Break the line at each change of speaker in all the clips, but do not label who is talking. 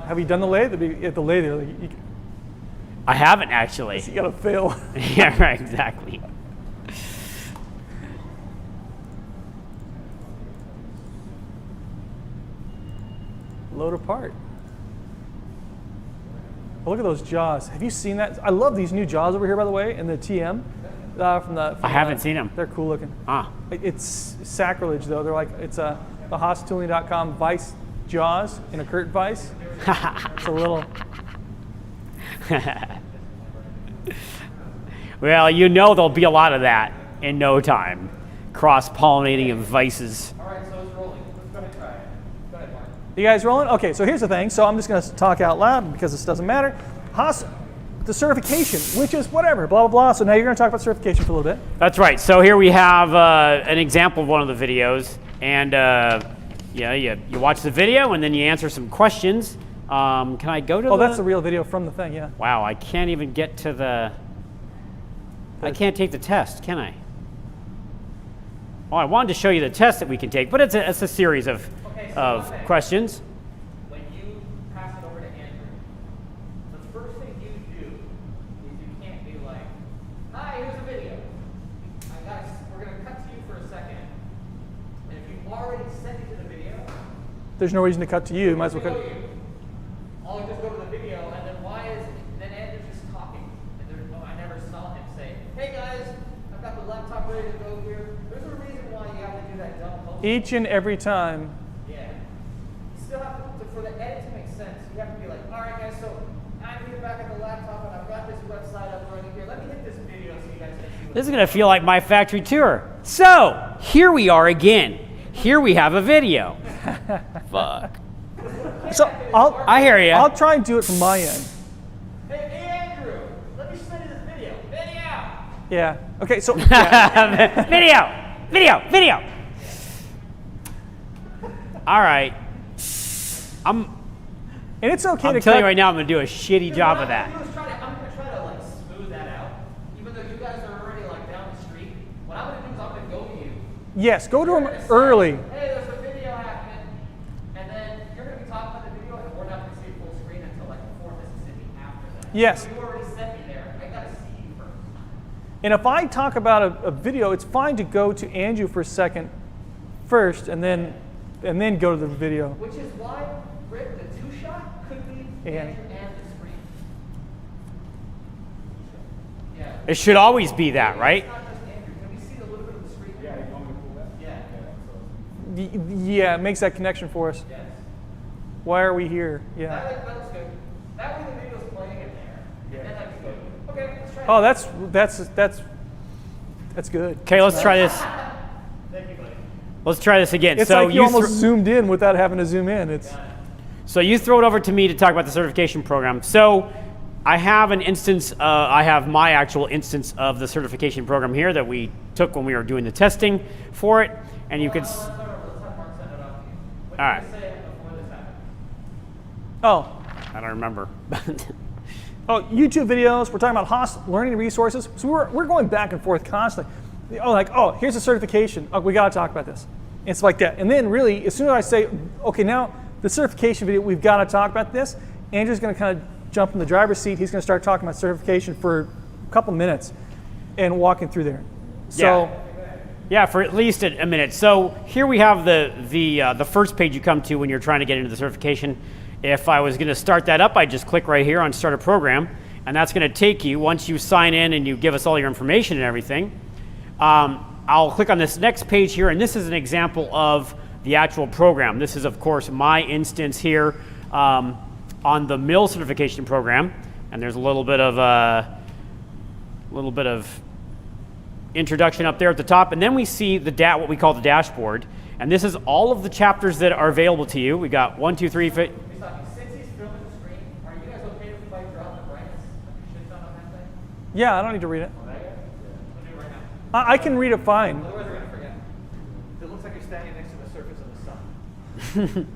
Have you done the lathe? At the lathe,
I haven't actually.
you gotta fail.
Yeah, right, exactly.
Load apart. Oh, look at those jaws. Have you seen that? I love these new jaws over here, by the way, in the TM.
I haven't seen them.
They're cool looking.
Ah.
It's sacrilege, though. They're like, it's the HaasTooling.com Vice jaws in a Kurt Vice. It's a little.
Well, you know there'll be a lot of that in no time. Cross-pollinating of vices.
All right, so it's rolling. Let's go ahead and try it. Go ahead, Mark.
You guys rolling? Okay, so here's the thing. So I'm just going to talk out loud because this doesn't matter. Haas, the certification, which is whatever, blah, blah, blah. So now you're going to talk about certification for a little bit.
That's right. So here we have an example of one of the videos. And yeah, you watch the video and then you answer some questions. Can I go to
Oh, that's the real video from the thing, yeah.
Wow, I can't even get to the... I can't take the test, can I? Oh, I wanted to show you the test that we can take, but it's a series of questions.
When you pass it over to Andrew, the first thing you do is you can't be like, hi, here's a video. We're going to cut to you for a second. And if you've already sent it to the video,
There's no reason to cut to you. Might as well cut.
I'll just go to the video, and then then Andrew's just talking. And I never saw him say, hey guys, I've got the laptop ready to go here. There's a reason why you have to do that dumb post.
Each and every time.
Yeah. You still have to, for the edit to make sense, you have to be like, all right guys, so I'm here back at the laptop and I've got this website up running here. Let me hit this video so you guys can see what
This is going to feel like my factory tour. So, here we are again. Here we have a video. Fuck.
So
I hear you.
I'll try and do it from my end.
Hey Andrew, let me send you this video. Video!
Yeah. Okay. So yeah.
Video. All right.
And it's okay
I'm
to
telling you
cut.
right now, I'm going to do a shitty job of that.
I'm going to try to like smooth that out. Even though you guys are already like down the street, what I'm going to do is I'm going to go to you.
Yes. Go to them early.
Hey, there's a video happening. And then you're going to be talking about the video, and we're not going to see full screen until like before Mississippi after that.
Yes.
So you already sent me there. I got to see you first.
And if I talk about a video, it's fine to go to Andrew for a second first, and then go to the video.
Which is why, Rick, the two-shot could be
Yeah.
Andrew and the screen. Yeah.
It should always be that, right?
It's not just Andrew. Can we see a little bit of the screen? Yeah, you want me to pull that? Yeah.
Yeah, it makes that connection for us.
Yes.
Why are we here? Yeah.
That looks good. That way the video's playing in there. Yeah. And then I can go, okay, let's try it.
Oh, that's good.
Okay, let's try this.
Thank you, buddy.
Let's try this again.
It's
so
like you almost zoomed in without having to zoom in. It's
So you throw it over to me to talk about the certification program. So I have an instance, I have my actual instance of the certification program here that we took when we were doing the testing for it. And you could,
Let's have Mark send it off to you. What
all right.
did you say before this happened?
oh.
I don't remember.
Oh, YouTube videos. We're talking about Haas learning resources. So we're going back and forth constantly. Oh, here's a certification. Oh, we got to talk about this. And it's like that. And then really, as soon as I say, okay, now the certification video, we've got to talk about this, Andrew's going to kind of jump in the driver's seat. He's going to start talking about certification for a couple minutes and walking through there. So,
Yeah, for at least a minute. So here we have the first page you come to when you're trying to get into the certification. If I was going to start that up, I'd just click right here on Start a Program, and that's going to take you, once you sign in and you give us all your information and everything, I'll click on this next page here, and this is an example of the actual program. This is, of course, my instance here on the mill certification program, and there's a little bit of introduction up there at the top, and then we see what we call the dashboard, and this is all of the chapters that are available to you. We got 1, 2, 3.
Since he's filming the screen, are you guys okay if I drop the brightness shit on that thing?
yeah, I don't need to read it.
We'll do it right now.
I can read it fine.
Otherwise, we're gonna forget. It looks like you're standing next to the surface of the sun.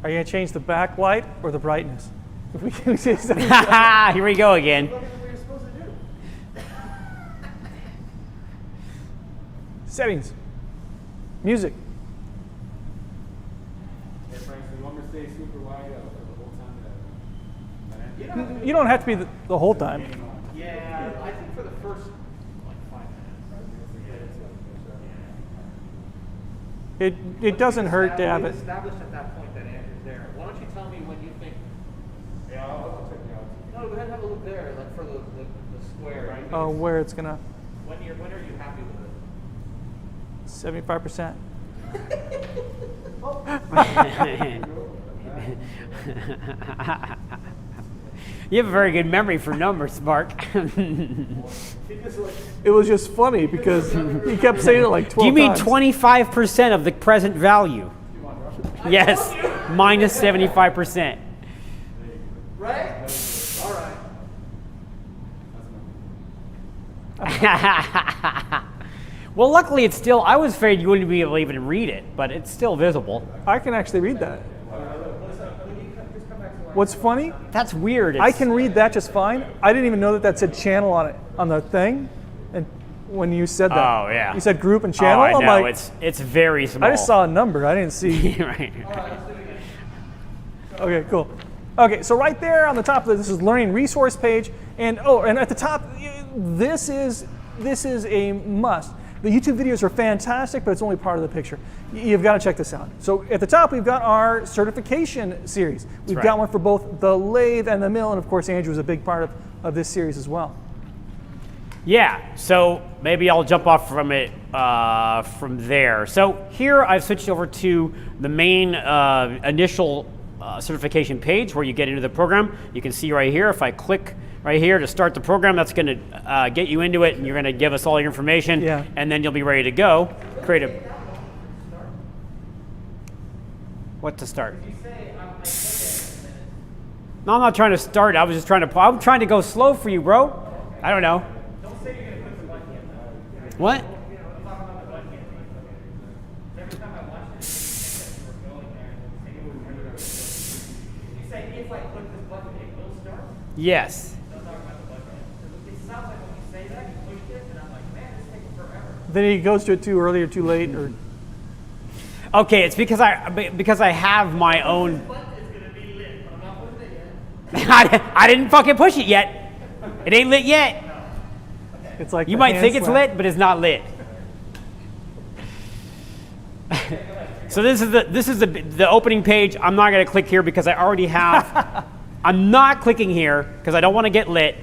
Are you going to change the backlight or the brightness? If we can say something.
Here we go again.
Look at what you're supposed to do.
Settings. Music.
It brings
so you want me to stay super wide for the whole time that
You don't have to be the whole time.
Yeah, I think for the first like 5 minutes.
It doesn't hurt to have it.
Established at that point that Andrew's there. Why don't you tell me when you think?
Yeah, I'll check it out.
No, go ahead and have a look there, like for the square. Right?
Oh, where it's gonna
When are you happy with it?
75%.
You have a very good memory for numbers, Mark.
It was just funny because he kept saying it like 12
Do you mean
times.
25% of the present value? Yes, minus 75%.
Right? All right.
Well, luckily it's still, I was afraid you wouldn't be able to even read it, but it's still visible.
I can actually read that. What's funny?
That's weird.
I can read that just fine. I didn't even know that said channel on it on the thing, and when you said that,
Oh, yeah.
you said group and
Oh,
channel.
I
I'm
know,
like,
it's very small.
I just saw a number. I didn't see.
Right.
Okay, cool. Okay, so right there on the top of this is learning resource page, and and at the top, this is a must. The YouTube videos are fantastic, but it's only part of the picture. You've got to check this out. So at the top, we've got our certification series. We've
right.
got one for both the lathe and the mill, and of course, Andrew is a big part of this series as well.
Yeah, so maybe I'll jump off from it from there. So here I've switched over to the main initial certification page where you get into the program. You can see right here, if I click right here to start the program, that's going to get you into it, and you're going to give us all your information,
Yeah.
and then you'll be ready to go. Create a... What to start? No, I'm not trying to start. I was just trying to... I'm trying to go slow for you, bro. I don't know. What? Yes.
Then he goes to it too early or too late, or
Okay, it's because I have my own. I didn't fucking push it yet. It ain't lit yet.
it's like
You
the
might
hand
think it's
slap.
lit, but it's not lit. So this is the opening page. I'm not going to click here because I already have. I'm not clicking here because I don't want to get lit.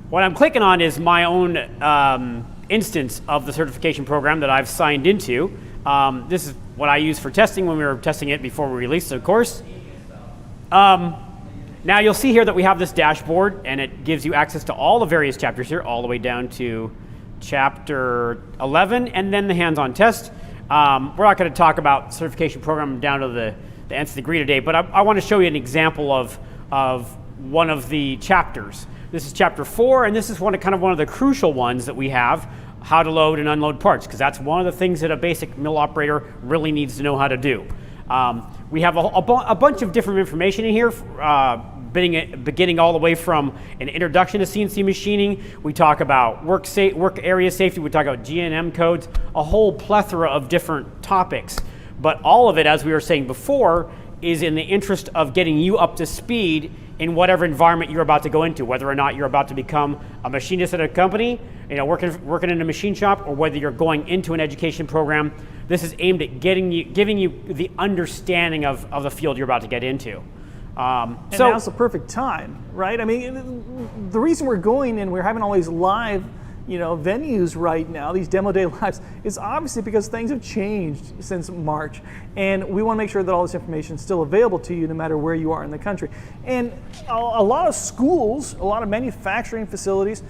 What I'm clicking on is my own instance of the certification program that I've signed into. This is what I use for testing when we were testing it before we released the course. Now you'll see here that we have this dashboard, and it gives you access to all the various chapters here, all the way down to chapter 11, and then the hands-on test. We're not going to talk about certification program down to the nth degree today, but I want to show you an example of one of the chapters. This is chapter 4, and this is one of the crucial ones that we have, how to load and unload parts, because that's one of the things that a basic mill operator really needs to know how to do. We have a bunch of different information in here, beginning all the way from an introduction to CNC machining. We talk about work area safety. We talk about G&M codes, a whole plethora of different topics. But all of it, as we were saying before, is in the interest of getting you up to speed in whatever environment you're about to go into, whether or not you're about to become a machinist at a company, working in a machine shop, or whether you're going into an education program. This is aimed at giving you the understanding of the field you're about to get into.
And now's the perfect time, right? I mean, the reason we're going and we're having all these live, venues right now, these demo day lives, is obviously because things have changed since March, and we want to make sure that all this information is still available to you no matter where you are in the country. And a lot of schools, a lot of manufacturing facilities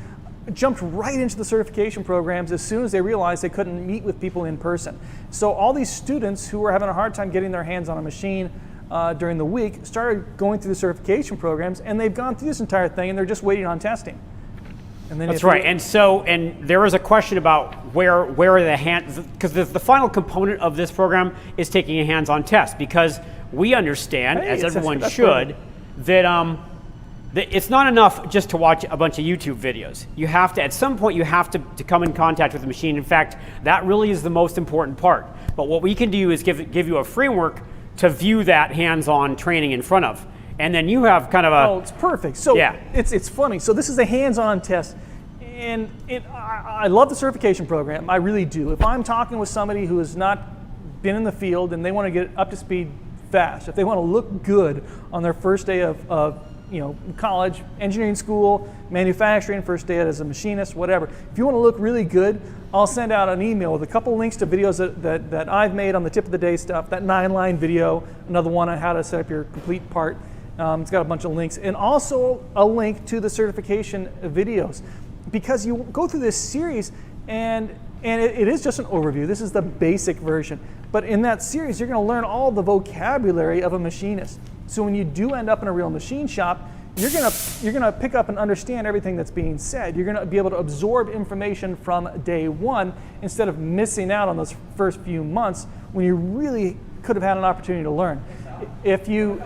jumped right into the certification programs as soon as they realized they couldn't meet with people in person. So all these students who were having a hard time getting their hands on a machine during the week started going through the certification programs, and they've gone through this entire thing, and they're just waiting on testing. And then
That's right. And there is a question about where are the hands, because the final component of this program is taking a hands-on test, because we understand, as everyone should, that it's not enough just to watch a bunch of YouTube videos. You have to, at some point, you have to come in contact with the machine. In fact, that really is the most important part. But what we can do is give you a framework to view that hands-on training in front of. And then you have kind of a
Oh, it's perfect. So
Yeah.
it's funny. So this is a hands-on test, and I love the certification program. I really do. If I'm talking with somebody who has not been in the field and they want to get up to speed fast, if they want to look good on their first day of college, engineering school, manufacturing, first day as a machinist, whatever. If you want to look really good, I'll send out an email with a couple links to videos that I've made on the tip of the day stuff, that 9-line video, another one on how to set up your complete part. It's got a bunch of links, and also a link to the certification videos, because you go through this series and it is just an overview. This is the basic version. But in that series, you're going to learn all the vocabulary of a machinist. So when you do end up in a real machine shop, you're going to pick up and understand everything that's being said. You're going to be able to absorb information from day one instead of missing out on those first few months when you really could have had an opportunity to learn. If you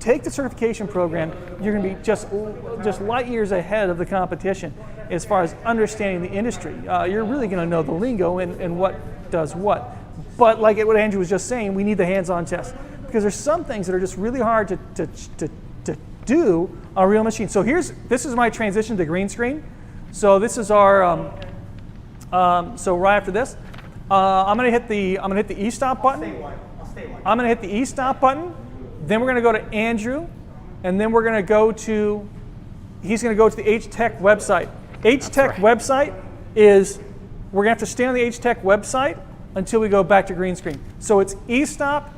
take the certification program, you're going to be just light years ahead of the competition as far as understanding the industry. You're really going to know the lingo and what does what. But like what Andrew was just saying, we need the hands-on test, because there's some things that are just really hard to do on a real machine. So this is my transition to green screen. So this is our so right after this, I'm gonna hit the e-stop button. I'm gonna hit the e-stop button. Then we're gonna go to Andrew, and then we're gonna go to. He's gonna go to the H-Tech website. H-Tech website is. We're gonna have to stay on the H-Tech website until we go back to green screen. So it's e-stop,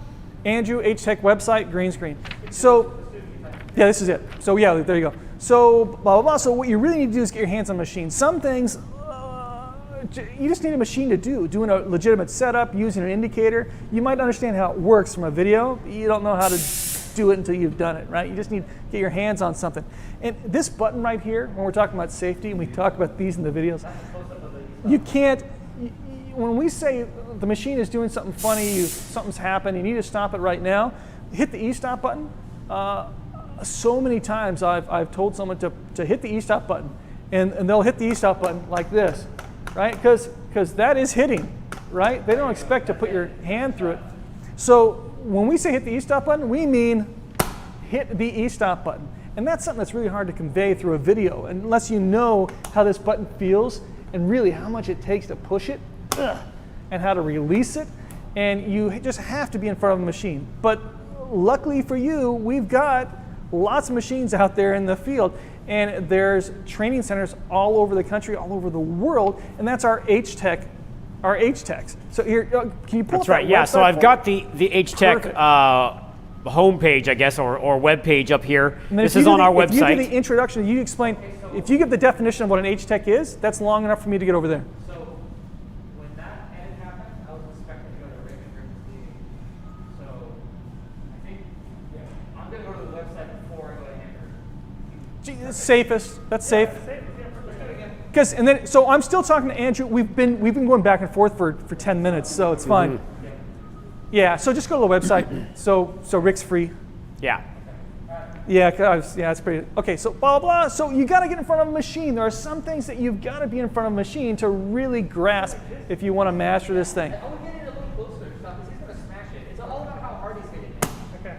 Andrew, H-Tech website, green screen. So yeah, this is it. So yeah, there you go. So blah blah blah. So what you really need to do is get your hands on the machine. Some things. You just need a machine to do. Doing a legitimate setup, using an indicator. You might understand how it works from a video. You don't know how to do it until you've done it, right? You just need to get your hands on something. And this button right here, when we're talking about safety, and we talk about these in the videos, you can't, when we say the machine is doing something funny, something's happened, you need to stop it right now, hit the e-stop button. So many times I've told someone to hit the e-stop button, and they'll hit the e-stop button like this. Right? Because that is hitting, right? They don't expect to put your hand through it. So when we say hit the e-stop button, we mean hit the e-stop button. And that's something that's really hard to convey through a video, unless you know how this button feels and really how much it takes to push it and how to release it. And you just have to be in front of a machine. But luckily for you, we've got lots of machines out there in the field. And there's training centers all over the country, all over the world, and that's our H-Tech, our H-Techs. So here, can you pull
That's
up
right.
that
Yeah.
website
So I've
for
got
me?
the H-Tech homepage, I guess, or web page up here.
And then
This
if you
is
do
on our
If you
website.
give the introduction, you explain. If you give the definition of what an H-Tech is, that's long enough for me to get over there.
So when that edit happened, I was expecting to go to Raymond Griffith's meeting. So I think I'm going to go to the website before I go to Andrew.
Gee, it's safest. That's safe. Because so I'm still talking to Andrew. We've been going back and forth for 10 minutes, so it's fine. Yeah. So just go to the website. So Rick's free.
Yeah.
Yeah, it's pretty. Okay, so blah, blah, blah. So you got to get in front of a machine. There are some things that you've got to be in front of a machine to really grasp if you want to master this thing.
I will get it a little closer because he's going to smash it. It's all about how hard he's hitting it.
Okay.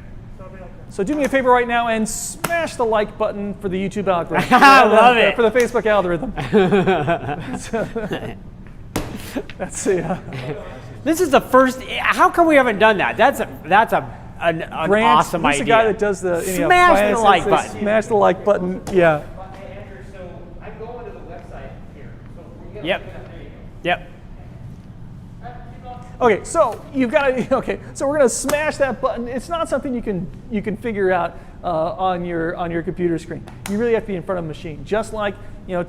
So do me a favor right now and smash the like button for the YouTube algorithm.
I love it.
For the Facebook algorithm. That's the
This is the first. How come we haven't done that? That's an
Grant,
awesome
he's
idea.
the guy that does the
Smash the
finances,
like
so
button.
Smash the like button. Yeah.
Hey, Andrew, so I'm going to the website here. So we're going
Yep.
there you go.
Yep.
Keep going.
Okay, so you've got to. Okay, so we're going to smash that button. It's not something you can figure out on your computer screen. You really have to be in front of a machine, just like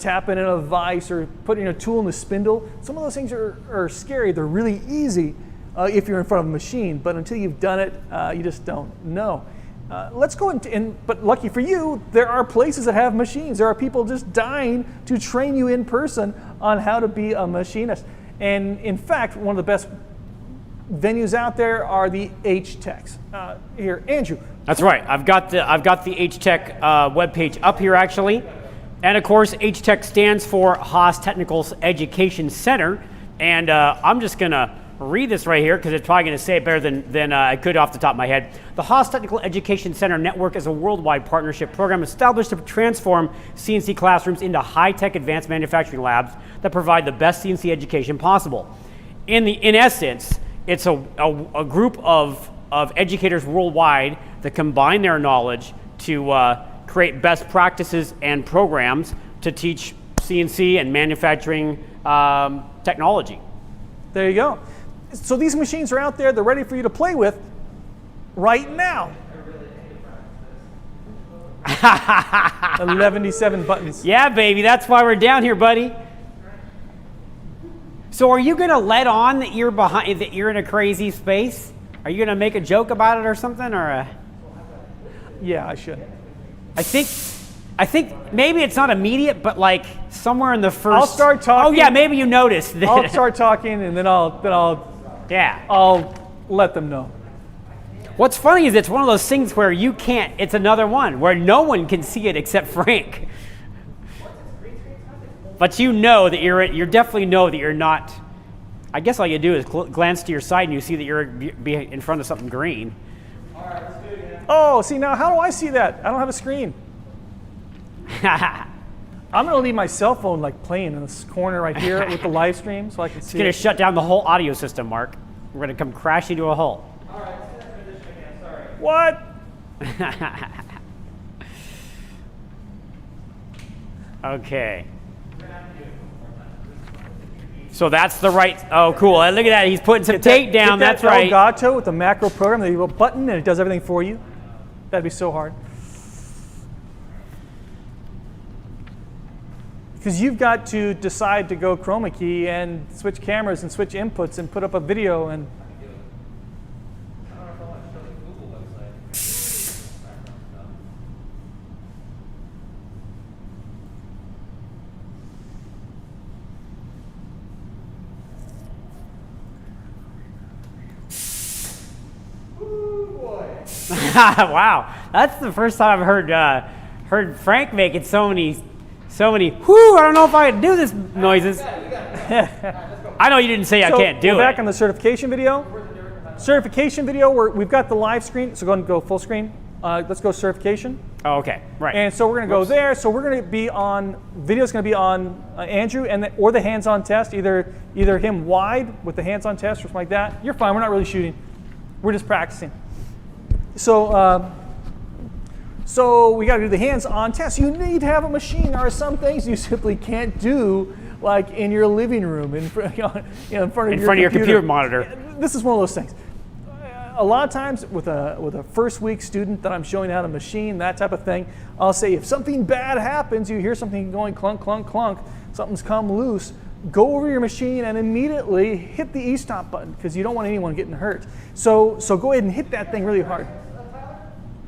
tapping in a vise or putting a tool in the spindle. Some of those things are scary. They're really easy if you're in front of a machine, but until you've done it, you just don't know. Let's go but lucky for you, there are places that have machines. There are people just dying to train you in person on how to be a machinist. And in fact, one of the best venues out there are the H-Techs. Here, Andrew.
That's right. I've got the H-Tech webpage up here actually, and of course H-Tech stands for Haas Technical Education Center, and I'm just gonna read this right here because it's probably going to say it better than I could off the top of my head. The Haas Technical Education Center Network is a worldwide partnership program established to transform CNC classrooms into high-tech advanced manufacturing labs that provide the best CNC education possible. In essence, it's a group of educators worldwide that combine their knowledge to create best practices and programs to teach CNC and manufacturing technology.
There you go. So these machines are out there. They're ready for you to play with right now. 117 buttons.
Yeah, baby, that's why we're down here, buddy. So are you going to let on that you're in a crazy space? Are you going to make a joke about it or something? Or
Yeah, I should.
I think maybe it's not immediate, but like somewhere in the first.
I'll start talking.
Oh yeah, maybe you noticed. That.
I'll start talking, and then I'll let them know.
What's funny is it's one of those things where you can't. It's another one where no one can see it except Frank. But you know that you definitely know that you're not. I guess all you do is glance to your side and you see that you're in front of something green.
All right, let's do it again.
Oh, see, now how do I see that? I don't have a screen. I'm going to leave my cell phone like playing in this corner right here with the live stream so I can see.
It's going to shut down the whole audio system, Mark. We're going to come crashing to a halt.
All right, let's do that transition again. Sorry.
What?
Okay. So that's the right. Oh, cool. Look at that. He's putting some tape down. That's right.
Elgato with the macro program. That you have a button and it does everything for you. That'd be so hard. Because you've got to decide to go chroma key and switch cameras and switch inputs and put up a video and.
I don't know if I want to show the Google website. Ooh, boy.
Wow, that's the first time I've heard Frank making so many. Whoo! I don't know if I can do this noises. I know you didn't say I can't do
we're
it.
back on the certification video. Certification video, we've got the live screen. So go ahead and go full screen. Let's go certification.
Oh, okay, right.
And so we're going to go there. So we're going to be on, video's going to be on Andrew or the hands-on test, either him wide with the hands-on test or something like that. You're fine, we're not really shooting. We're just practicing. So we got to do the hands-on test. You need to have a machine. There are some things you simply can't do, like in your living room, in front of your
computer monitor.
This is one of those things. A lot of times with a first week student that I'm showing how to machine, that type of thing, I'll say if something bad happens, you hear something going clunk, clunk, clunk, something's come loose, go over your machine and immediately hit the e-stop button because you don't want anyone getting hurt. So go ahead and hit that thing really hard.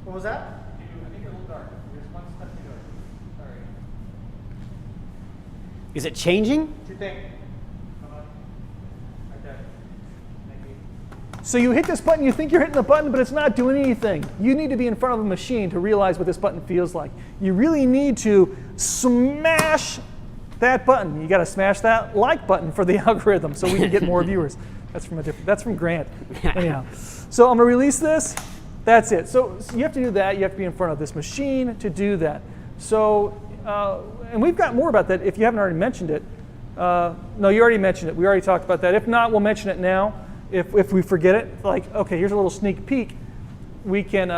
What was that? I think you're a little dark. You're just one step too dark. Sorry.
Is it changing?
What do you think? Come on. Right there. Thank you.
So you hit this button, you think you're hitting the button, but it's not doing anything. You need to be in front of a machine to realize what this button feels like. You really need to smash that button. You got to smash that like button for the algorithm so we can get more viewers. That's from Grant. Anyhow, so I'm gonna release this. That's it. So you have to do that. You have to be in front of this machine to do that. So, and we've got more about that if you haven't already mentioned it. No, you already mentioned it. We already talked about that. If not, we'll mention it now. If we forget it, like, okay, here's a little sneak peek. We can.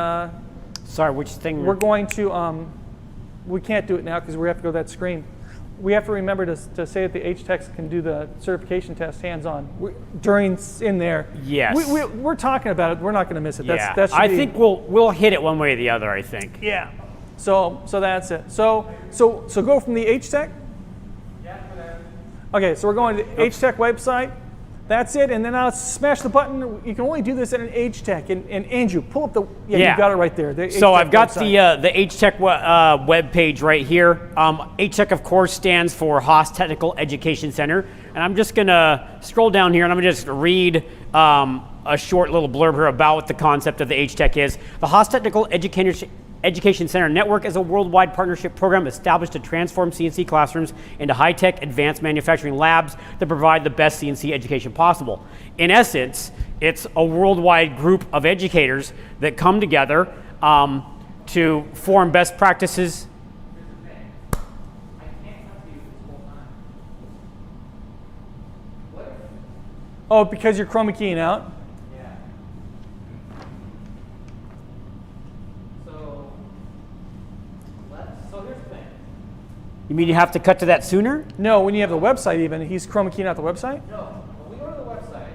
Sorry, which thing?
We're going to. We can't do it now because we have to go to that screen. We have to remember to say that the HTEX can do the certification test hands-on in there.
Yes.
We're talking about it. We're not going to miss it.
Yeah. I think we'll hit it one way or the other. I think.
Yeah. So that's it. So go from the HTEC.
Yeah, for that.
Okay. So we're going to the HTEC website. That's it. And then I'll smash the button. You can only do this at an HTEC. And Andrew, pull up the. Yeah. You got it right there. The
So
HTEC
I've got
website.
the HTEC web page right here. HTEC, of course, stands for Haas Technical Education Center. And I'm just going to scroll down here and I'm going to just read a short little blurb here about what the concept of the HTEC is. The Haas Technical Education Center Network is a worldwide partnership program established to transform CNC classrooms into high-tech advanced manufacturing labs that provide the best CNC education possible. In essence, it's a worldwide group of educators that come together to form best practices.
Oh, because you're chroma keying out?
Yeah. So here's the thing.
You mean you have to cut to that sooner?
No, when you have the website even, he's chroma keying out the website?
No, when we go to the website,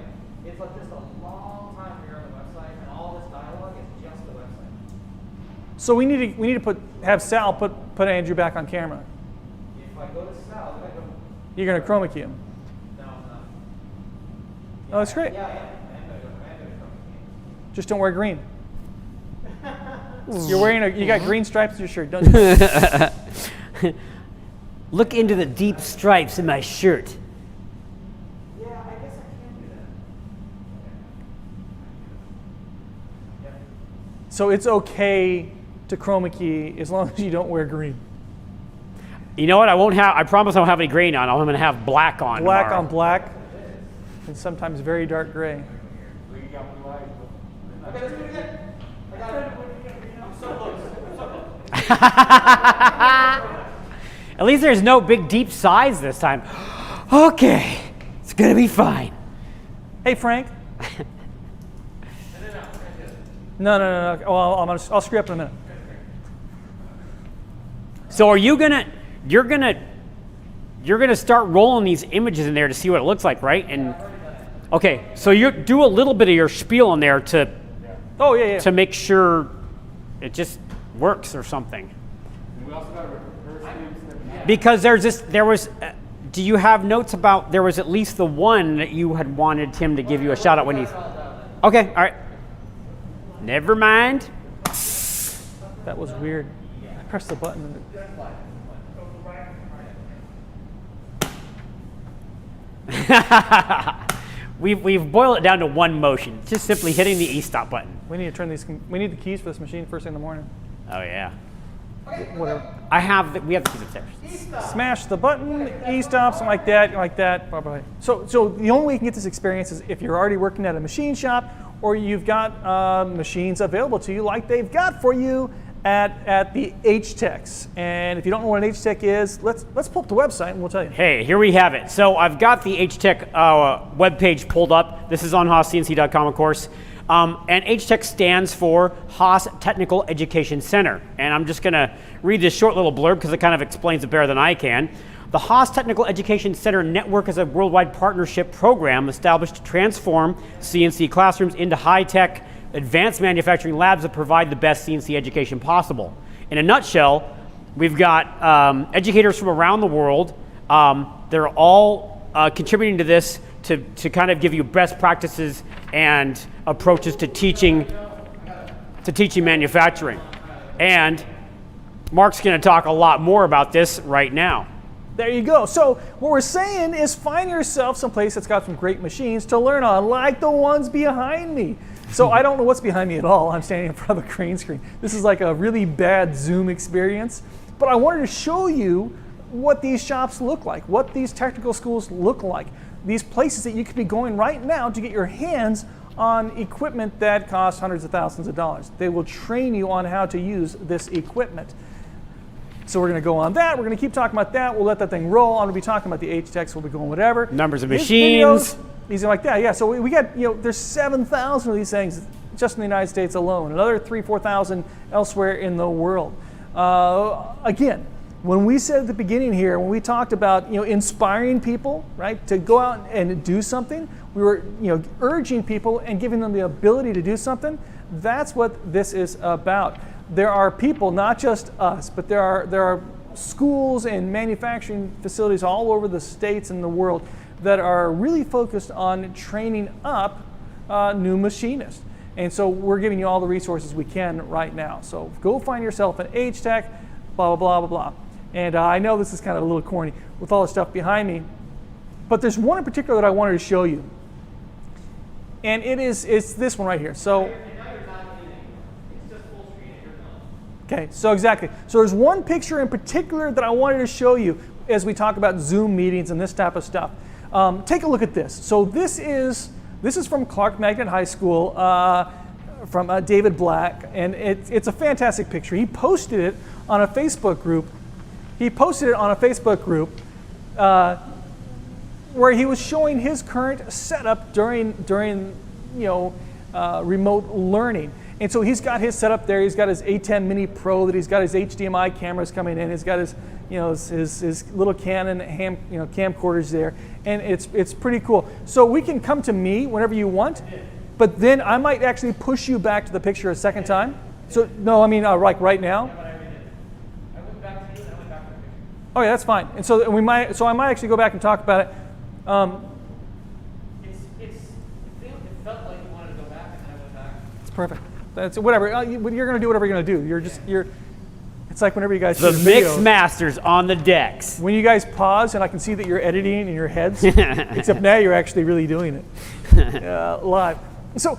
it's like just a long time when you're on the website, and all this dialogue is just the website.
So we need to have Sal put Andrew back on camera.
If I go to Sal, then I go,
You're going to chroma key him.
no, I'm not.
Oh, that's great.
Yeah, I am. I am gonna go from
Just don't wear green. You got green stripes in your shirt, don't you?
Look into the deep stripes in my shirt.
Yeah, I guess I can do that. Yeah.
So it's okay to chroma key as long as you don't wear green.
You know what? I promise I won't have any green on. I'm going to have black on.
Black
tomorrow.
on black, and sometimes very dark gray.
So you got blue eyes.
Okay, let's do it again. I got it. I'm so close.
At least there's no big deep sighs this time. Okay, it's going to be fine.
Hey, Frank. No. Oh, I'll screw up in a minute.
So are you going to, you're going to start rolling these images in there to see what it looks like, right? And okay, so you do a little bit of your spiel in there to
Oh, yeah.
to make sure it just works or something.
And we also got to rehearse things that
Because there was, do you have notes about, there was at least the one that you had wanted Tim to give you a shout out when he's, okay, all right. Never mind.
That was weird. I pressed the button. And
We've boiled it down to one motion, just simply hitting the E-stop button.
we need to turn these. We need the keys for this machine first thing in the morning.
Oh yeah.
Whatever.
We have the keys upstairs.
Smash the button, E-stop, something like that. Bye bye. So the only way you can get this experience is if you're already working at a machine shop or you've got machines available to you like they've got for you at the HTEX. And if you don't know what an HTEX is, let's pull up the website and we'll tell you.
Hey, here we have it. So I've got the HTEC webpage pulled up. This is on HaasCNC.com, of course. And HTEC stands for Haas Technical Education Center. And I'm just going to read this short little blurb because it kind of explains it better than I can. The Haas Technical Education Center Network is a worldwide partnership program established to transform CNC classrooms into high-tech, advanced manufacturing labs that provide the best CNC education possible. In a nutshell, we've got educators from around the world. They're all contributing to this to kind of give you best practices and approaches to teaching manufacturing. And Mark's going to talk a lot more about this right now.
There you go. So what we're saying is find yourself someplace that's got some great machines to learn on, like the ones behind me. So I don't know what's behind me at all. I'm standing in front of a crane screen. This is like a really bad Zoom experience. But I wanted to show you what these shops look like, what these technical schools look like, these places that you could be going right now to get your hands on equipment that costs hundreds of thousands of dollars. They will train you on how to use this equipment. So we're going to go on that. We're going to keep talking about that. We'll let that thing roll. I'm going to be talking about the HTEX. We'll be going whatever.
Numbers of
His
machines.
Videos, these are like that. Yeah. So we got, there's 7,000 of these things just in the United States alone. Another 4,000 elsewhere in the world. Again, when we said at the beginning here, when we talked about inspiring people, right, to go out and do something, we were urging people and giving them the ability to do something. That's what this is about. There are people, not just us, but there are schools and manufacturing facilities all over the states and the world that are really focused on training up new machinists. And so we're giving you all the resources we can right now. So go find yourself an HTEC, blah, blah, blah, blah, blah. And I know this is kind of a little corny with all the stuff behind me, but there's one in particular that I wanted to show you. And it's this one right here. So, Okay, so exactly. So there's one picture in particular that I wanted to show you as we talk about Zoom meetings and this type of stuff. Take a look at this. So this is from Clark Magnet High School, from David Black, and it's a fantastic picture. He posted it on a Facebook group. Where he was showing his current setup during remote learning. And so he's got his setup there. He's got his A10 Mini Pro that he's got his HDMI cameras coming in. He's got his little Canon camcorders there, and it's pretty cool. So we can come to me whenever you want, but then I might actually push you back to the picture a second time. So no, I mean like right now.
I went back to you and I went back to the picture.
Oh yeah, that's fine. And so I might actually go back and talk about it.
It felt like you wanted to go back and then I went back.
It's perfect. That's whatever. You're going to do whatever you're going to do. It's like whenever you guys
The
shoot a
mix
video,
masters on the decks.
when you guys pause and I can see that you're editing in your heads, except now you're actually really doing it live. So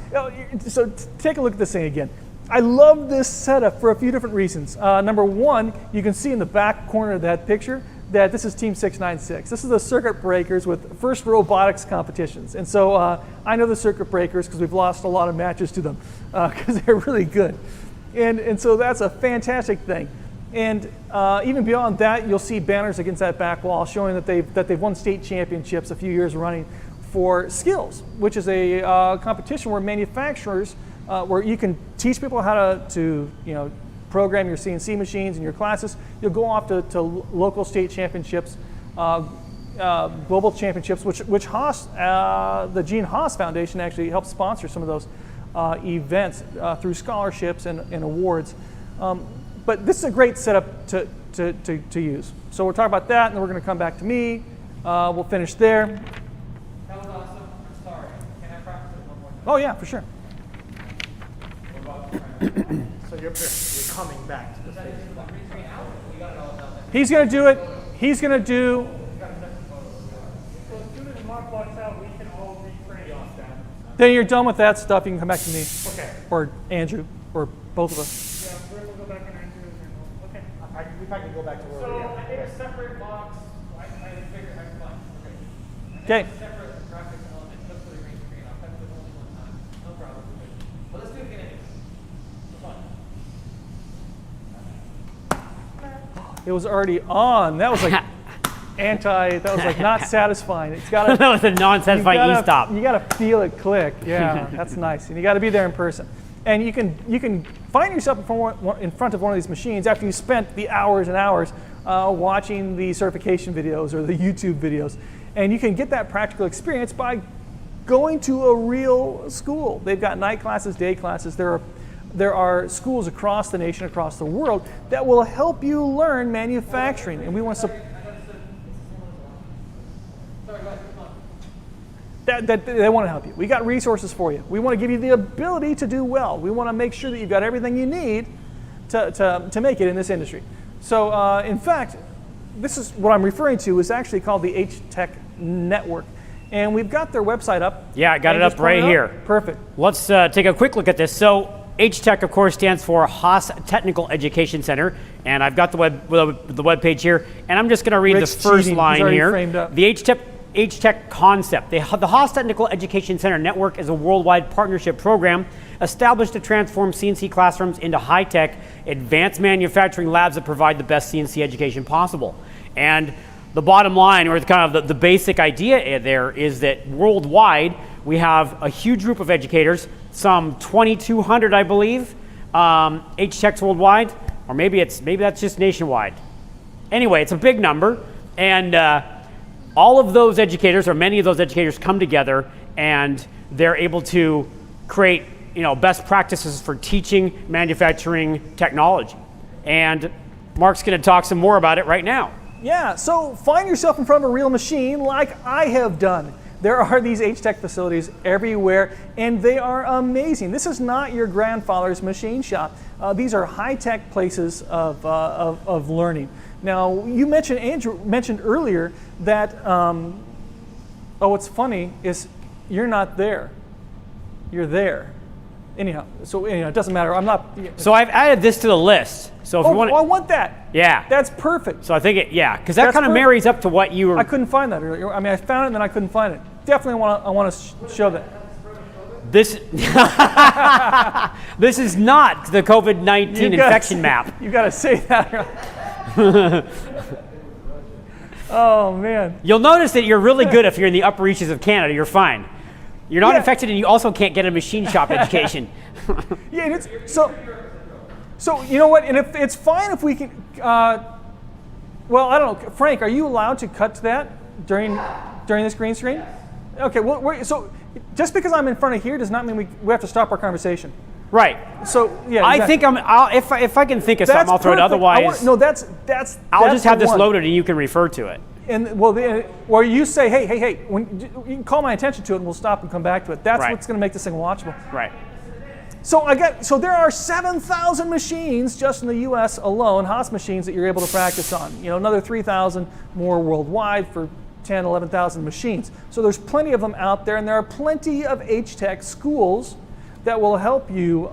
take a look at this thing again. I love this setup for a few different reasons. Number one, you can see in the back corner of that picture that this is Team 696. This is the circuit breakers with FIRST Robotics competitions. And so I know the circuit breakers because we've lost a lot of matches to them because they're really good. And so that's a fantastic thing. And even beyond that, you'll see banners against that back wall showing that they've won state championships a few years running for Skills, which is a competition where manufacturers, where you can teach people how to program your CNC machines in your classes. You'll go off to local state championships, global championships, which Haas, the Gene Haas Foundation actually helps sponsor some of those events through scholarships and awards. But this is a great setup to use. So we'll talk about that, and then we're going to come back to me. We'll finish there.
That was awesome. I'm sorry. Can I practice it one more time?
Oh yeah, for sure.
So you're coming back to the stage.
Reaching out? You got it all down there.
He's going to do it. He's going to do.
So as soon as Mark walks out, we can all refrain off that.
Then you're done with that stuff. You can come back to me
Okay.
or Andrew or both of us.
Yeah, we'll go back and answer this. Okay. We can go back to where
So
we
I made a separate box. I figured I'd fine.
Okay.
Separate graphics element just for the green screen. I'll touch it only one time. No problem. But let's do it again anyway. For fun.
It was already on. That was like that was like not satisfying. It's got to.
That was a non-satisfying e-stop.
You got to feel it click. Yeah, that's nice. And you got to be there in person. And you can find yourself in front of one of these machines after you spent the hours and hours watching the certification videos or the YouTube videos. And you can get that practical experience by going to a real school. They've got night classes, day classes. There are schools across the nation, across the world that will help you learn manufacturing. And we want to they want to help you. We got resources for you. We want to give you the ability to do well. We want to make sure that you've got everything you need to make it in this industry. So in fact, this is what I'm referring to is actually called the H-Tech Network. And we've got their website up.
Yeah, I got it up right here.
Perfect.
Let's take a quick look at this. So H-Tech, of course, stands for Haas Technical Education Center. And I've got the web page here. And I'm just going to read
Rick's
the first
cheating. He's
line
already
here.
framed up.
The H-Tech concept. The Haas Technical Education Center Network is a worldwide partnership program established to transform CNC classrooms into high-tech, advanced manufacturing labs that provide the best CNC education possible. And the bottom line, or kind of the basic idea there, is that worldwide we have a huge group of educators, some 2,200, I believe, H-Techs worldwide, or maybe that's just nationwide. Anyway, it's a big number, and all of those educators, or many of those educators, come together and they're able to create best practices for teaching manufacturing technology. And Mark's going to talk some more about it right now.
Yeah, so find yourself in front of a real machine like I have done. There are these H-Tech facilities everywhere, and they are amazing. This is not your grandfather's machine shop. These are high-tech places of learning. Now, Andrew mentioned earlier that, what's funny is you're not there. You're there. Anyhow, so anyhow, it doesn't matter. I'm not.
So I've added this to the list. So if you want
I want that.
yeah.
That's perfect.
So I think because that
That's
kind of
perfect.
marries up to what you were.
I couldn't find that earlier. I mean, I found it and then I couldn't find it. Definitely I want to show that.
This this is not the COVID-19
You gotta
infection
say-
map.
You got to say that. Oh man.
You'll notice that you're really good if you're in the upper reaches of Canada. You're fine. You're not
Yeah.
infected, and you also can't get a machine shop education.
Yeah, and it's so you know what? And if it's fine if we can. Well, I don't know, Frank. Are you allowed to cut to that during this green screen? Okay. Well, so just because I'm in front of here does not mean we have to stop our conversation.
Right.
So yeah.
I
exactly.
think if I can think of
That's
something, I'll throw it.
perfect.
Otherwise,
No, that's.
I'll
that's
just have
the
this
one.
loaded, and you can refer to it.
And well, or you say, hey, when you can call my attention to it, and we'll stop and come back to it. That's
Right.
what's going to make this thing watchable.
Right.
So there are 7,000 machines just in the U.S. alone, Haas machines that you're able to practice on. You know, another 3,000 more worldwide for 10, 11,000 machines. So there's plenty of them out there, and there are plenty of H-Tech schools that will help you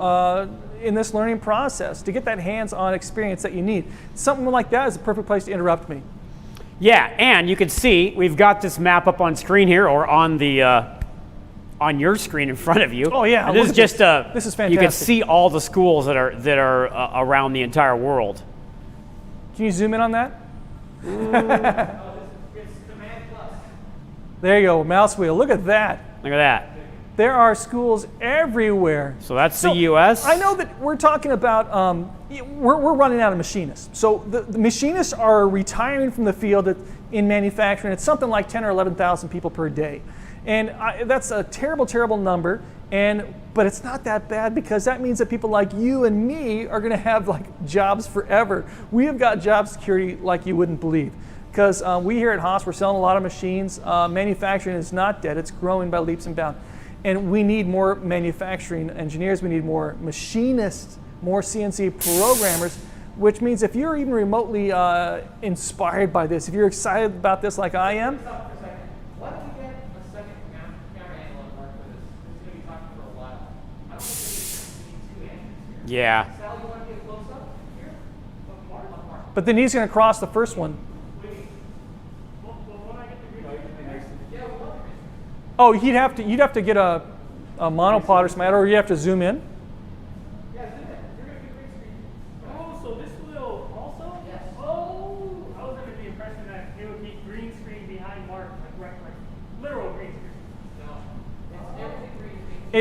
in this learning process to get that hands-on experience that you need. Something like that is a perfect place to interrupt me.
Yeah, and you can see we've got this map up on screen here, or on the on your screen in front of you.
Oh, yeah,
And
look
this is
at
just
this. This is
You can
fantastic.
see all the schools that are around the entire world.
Can you zoom in on that?
It's Command Plus.
There you go, mouse wheel. Look at that.
Look at that.
There are schools everywhere.
So that's the U.S.
I know that we're talking about, we're running out of machinists. So the machinists are retiring from the field in manufacturing. It's something like 10 or 11,000 people per day. And that's a terrible, terrible number. But it's not that bad because that means that people like you and me are going to have like jobs forever. We have got job security like you wouldn't believe. Because we here at Haas, we're selling a lot of machines. Manufacturing is not dead. It's growing by leaps and bounds. And we need more manufacturing engineers. We need more machinists, more CNC programmers, which means if you're even remotely inspired by this, if you're excited about this like I am,
Stop for a second. Why don't we get a second camera angle and work with this? It's going to be talking for a while. I don't think we need two angles here.
Yeah.
Sal, you want to get a close up here? Look, Mark.
but then he's going to cross the first one. Oh, you'd have to get a monopod or something, or you have to zoom in.
Oh, so this will also?
Yes.
Oh, I was under the impression that it would be green screen behind Mark, like literal green screen.
No. It's everything green.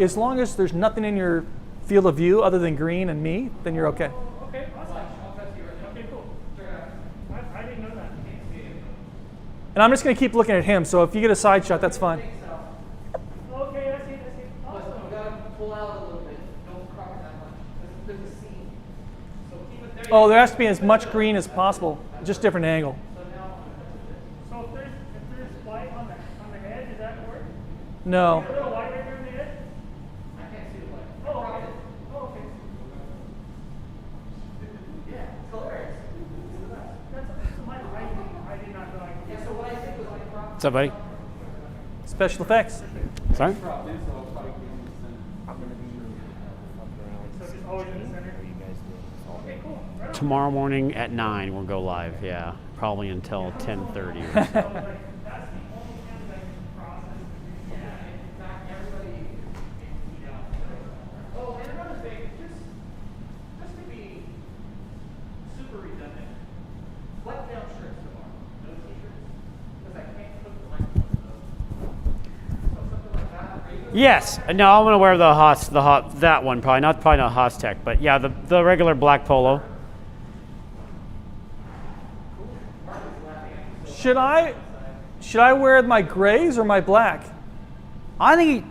As long as there's nothing in your field of view other than green and me, then you're okay.
Okay, awesome. Okay, cool. I didn't know that.
And I'm just going to keep looking at him. So if you get a side shot, that's fine.
Okay, I see. Awesome.
Listen, we got to pull out a little bit. Don't crop it that much. There's a seam. So keep it there.
Oh, there has to be as much green as possible, just different angle.
So if there's white on the edge, does that work?
No.
A little white right there on the edge?
I can't see the light.
Oh, okay. Oh, okay.
Yeah, it's hilarious.
That's I did not know I could.
Yeah, so what I did was I cropped.
What's up, buddy?
Special effects.
Sorry?
Drop this, so I'll probably give you some.
So just always in the center. Okay, cool. Right on.
Tomorrow morning at 9 we'll go live. Yeah, probably until 10:30.
That's the only camera that can process.
In fact, everybody can out. Oh, and another thing, just to be super redundant, button down shirts tomorrow. No t-shirts. Because I can't put the microphone in those. So something like that. Are you gonna-
Yes. No, I'm gonna wear that one probably not Haas Tech, but yeah, the regular black polo.
Should I wear my grays or my black?
I think.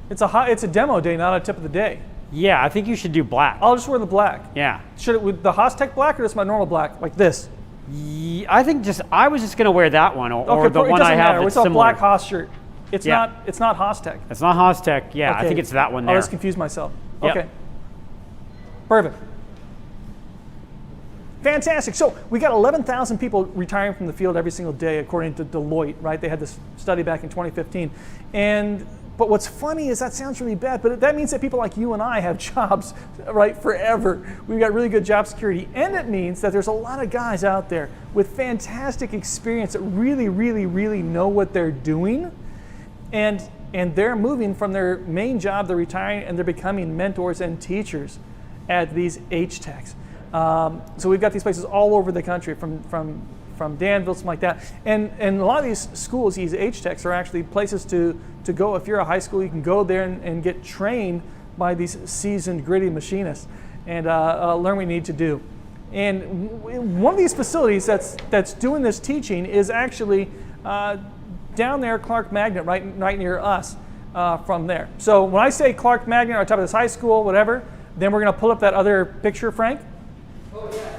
It's a demo day, not a tip of the day.
Yeah, I think you should do black.
I'll just wear the black.
Yeah.
Should it with the Hostech black or just my normal black, like this?
I think I was just gonna wear that one, or the
it
one
doesn't
I have
matter.
that's
It's a
similar.
black Haas shirt. It's
Yeah.
not Hostech.
It's not Haas Tech. Yeah, I
Okay.
think it's that one
I
there.
was confused myself.
Yep.
Okay. Perfect. Fantastic. So we got 11,000 people retiring from the field every single day, according to Deloitte, right? They had this study back in 2015. And But what's funny is that sounds really bad, but that means that people like you and I have jobs, right, forever. We've got really good job security. And it means that there's a lot of guys out there with fantastic experience that really, really, really know what they're doing. And they're moving from their main job, they're retiring, and they're becoming mentors and teachers at these H-Techs. So we've got these places all over the country, from Danville, something like that. And a lot of these schools, these H-Techs, are actually places to go. If you're a high school, you can go there and get trained by these seasoned, gritty machinists and learn what you need to do. And one of these facilities that's doing this teaching is actually down there, Clark Magnet, right near us from there. So when I say Clark Magnet on top of this high school, whatever, then we're going to pull up that other picture, Frank.
Oh, yeah.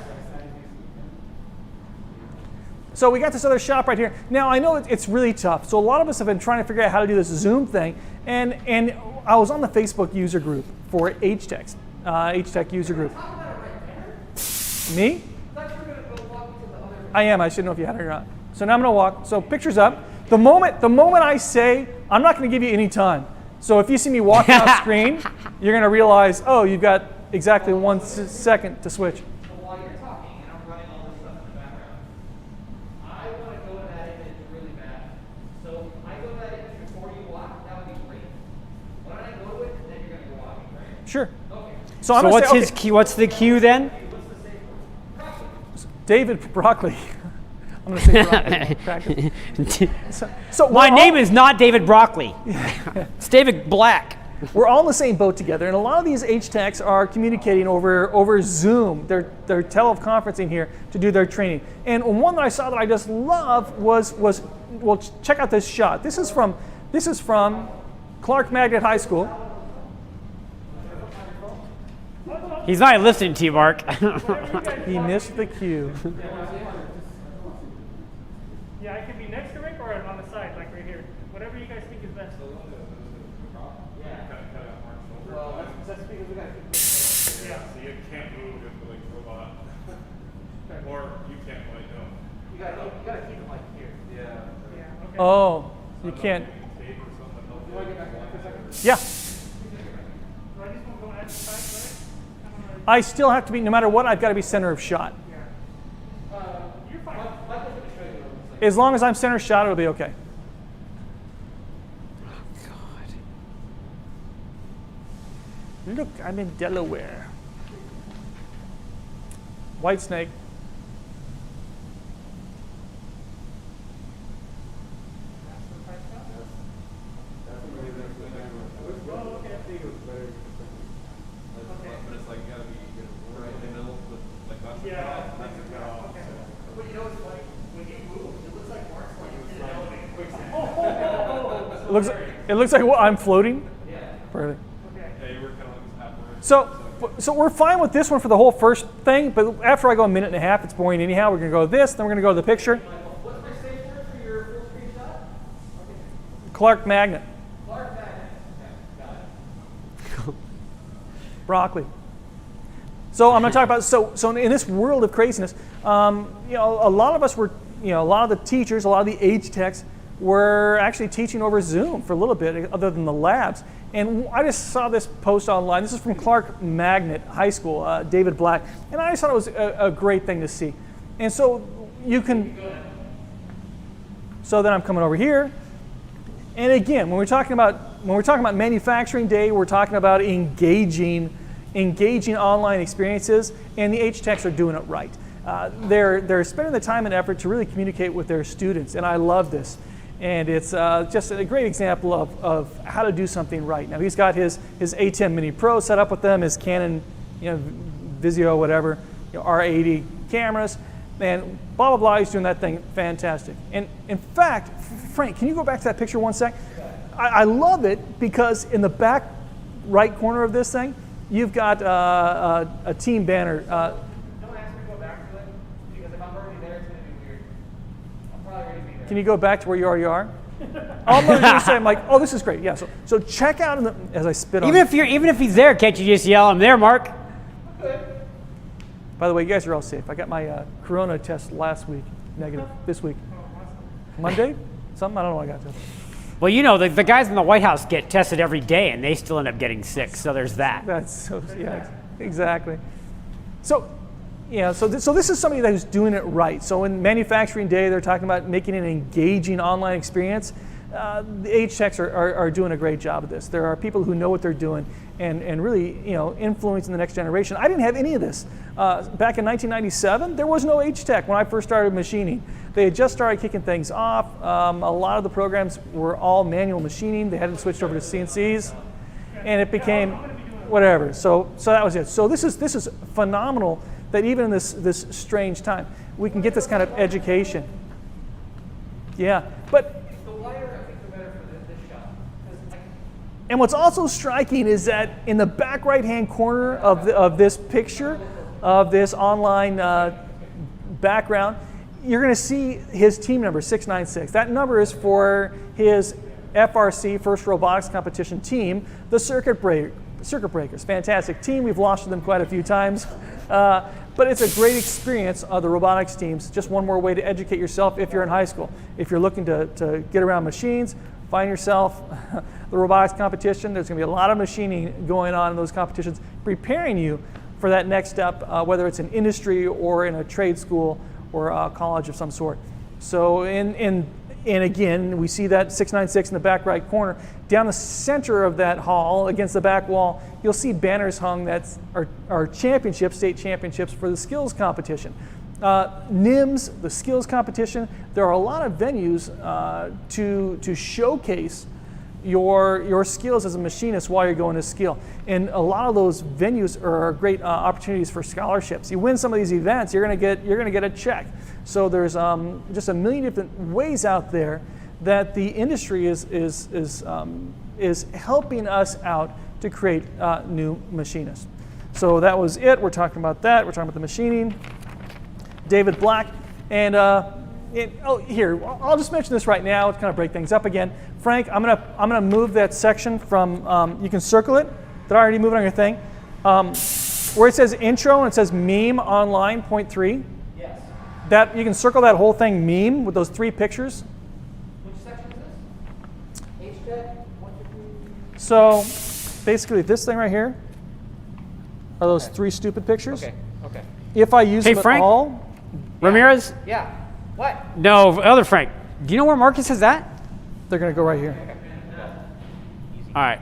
So we got this other shop right here. Now I know it's really tough. So a lot of us have been trying to figure out how to do this Zoom thing. And I was on the Facebook user group for H-Techs, H-Tech user group. Me? I am. I should know if you had it or not. So now I'm going to walk. So picture's up. The moment I say, I'm not going to give you any time. So if you see me walking off screen, you're going to realize, oh, you've got exactly 1 second to switch.
So while you're talking and I'm running all this stuff in the background, I want to go to that image really bad. So if I go to that image before you walk, that would be great. When I go to it, then you're going to go walking, right?
Sure.
Okay.
So I'm
So
going
what's
to say,
his cue? What's the cue then?
David Broccoli. I'm going to say Broccoli. Practice. So
My name is not David Broccoli. It's David Black.
We're all in the same boat together, and a lot of these H-Techs are communicating over Zoom. They're teleconferencing here to do their training. And one that I saw that I just love was well, check out this shot. This is from Clark Magnet High School.
He's not listening to you, Mark.
He missed the cue.
Yeah, I can be next to Rick or on the side, like right here. Whatever you guys think is best.
Well, that's because we got to keep
Yeah, so you can't move if like robot. Or you can't like no.
you got to keep it like here.
Yeah.
Yeah, okay.
Oh, you can't.
Tape or something.
You want to get back to that for a second?
Yeah.
So I just want to go at the side, right?
I still have to be, no matter what, I've got to be center of shot.
You're fine.
Michael's going to show you what it looks like.
As long as I'm center shot, it'll be okay. Look, I'm in Delaware. White Snake.
But it's like you gotta be right in the middle with like that's
Yeah.
that's a cut off.
But you know what's funny? When you move, it looks like Mark's like in an elevator. Quicksand.
It looks like I'm floating.
Yeah.
Perfect.
Yeah, you were kind of like halfway.
So we're fine with this one for the whole first thing, but after I go a minute and a half, it's boring anyhow. We're going to go to this, then we're going to go to the picture.
What's my safe word for your full screen shot?
Clark Magnet,
Clark Magnet. Okay, got it.
broccoli. So I'm going to talk about, so in this world of craziness, you know, a lot of us were, you know, a lot of the teachers, a lot of the H-Techs were actually teaching over Zoom for a little bit, other than the labs. And I just saw this post online. This is from Clark Magnet High School, David Black. And I just thought it was a great thing to see. And so you can, so then I'm coming over here. And again, when we're talking about manufacturing day, we're talking about engaging online experiences, and the H-Techs are doing it right. They're spending the time and effort to really communicate with their students, and I love this. And it's just a great example of how to do something right. Now he's got his A10 Mini Pro set up with them, his Canon, you know, Vizio, whatever, you know, R80 cameras, and blah blah blah. He's doing that thing fantastic. And in fact, Frank, can you go back to that picture 1 sec? I love it because in the back right corner of this thing, you've got a team banner.
Don't ask me to go back to it, because if I'm already there, it's going to be weird. I'm probably already be there.
Can you go back to where you already are? All I'm going to say, I'm like, oh, this is great. Yeah. So check out as I spit on.
Even if he's there, can't you just yell, "I'm there, Mark"?
By the way, you guys are all safe. I got my corona test last week, negative. This week, Monday, something I don't know what I got to.
Well, you know, the guys in the White House get tested every day, and they still end up getting sick. So there's that.
That's so, yeah, exactly. So, yeah, so this is somebody who's doing it right. So in Manufacturing Day, they're talking about making an engaging online experience. The age techs are doing a great job of this. There are people who know what they're doing and really, influencing the next generation. I didn't have any of this. Back in 1997, there was no age tech when I first started machining. They had just started kicking things off. A lot of the programs were all manual machining. They hadn't switched over to CNCs, and it became whatever. So that was it. So this is phenomenal that even in this strange time, we can get this kind of education. Yeah, but.
The wider, I think, the better for this shot.
And what's also striking is that in the back right-hand corner of this picture, of this online background, you're going to see his team number, 696. That number is for his FRC, First Robotics Competition team, the Circuit Breakers. Fantastic team. We've lost to them quite a few times. But it's a great experience of the robotics teams. Just one more way to educate yourself if you're in high school. If you're looking to get around machines, find yourself the robotics competition. There's going to be a lot of machining going on in those competitions, preparing you for that next step, whether it's in industry or in a trade school or a college of some sort. So and again, we see that 696 in the back right corner. Down the center of that hall, against the back wall, you'll see banners hung that are championships, state championships for the skills competition. NIMS, the skills competition, there are a lot of venues to showcase your skills as a machinist while you're going to skill. And a lot of those venues are great opportunities for scholarships. You win some of these events, you're gonna get a check. So there's just a million different ways out there that the industry is helping us out to create new machinists. So that was it. We're talking about that. We're talking about the machining. David Black, and here, I'll just mention this right now to kind of break things up again. Frank, I'm gonna move that section from, you can circle it. Did I already move it on your thing? Where it says intro and it says meme online, point 3.
Yes.
That, you can circle that whole thing meme with those 3 pictures.
Which section is this? HTech? 1, 2, 3.
So basically this thing right here are those 3 stupid pictures.
Okay.
If I use
Hey,
them
Frank?
at all,
Ramirez?
Yeah. What?
No, other Frank. Do you know where Marcus is at?
they're gonna go right here.
All right.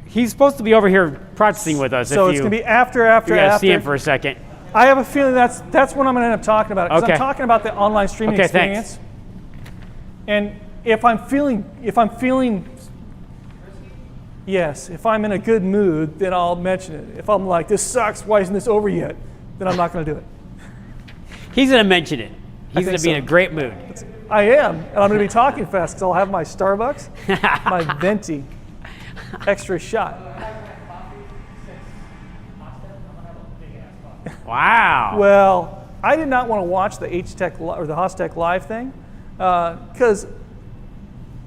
He's supposed to be over here practicing with us.
So
if
it's
you,
gonna be after.
you gotta see him for a second.
I have a feeling that's what I'm going to end up talking about. Because
Okay.
I'm talking about the online streaming
Okay,
experience.
thanks.
And if I'm feeling, yes, if I'm in a good mood, then I'll mention it. If I'm like, this sucks, why isn't this over yet? Then I'm not going to do it.
He's gonna mention it. He's gonna
think
be in
so.
a great mood.
I am, and I'm going to be talking fast because I'll have my Starbucks, my venti, extra shot.
Wow.
Well, I did not want to watch the H-Tech or the Hostech Live thing because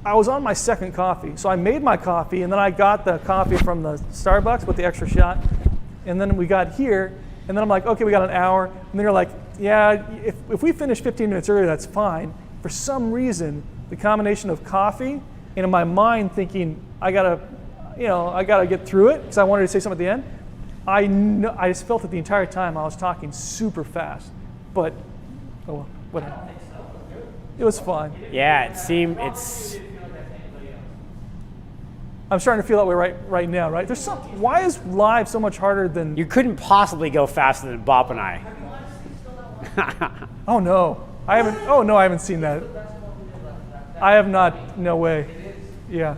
I was on my second coffee. So I made my coffee, and then I got the coffee from the Starbucks with the extra shot. And then we got here, and then I'm like, okay, we got an hour. And they're like, yeah, if we finish 15 minutes earlier, that's fine. For some reason, the combination of coffee and in my mind thinking, I gotta get through it because I wanted to say something at the end. I just felt it the entire time I was talking super fast, but oh well, whatever. It was fun.
Yeah, it's.
I'm starting to feel that way right now, right? Why is live so much harder than?
You couldn't possibly go faster than Bob and I.
Oh no, I haven't seen that. I have not. No way. Yeah.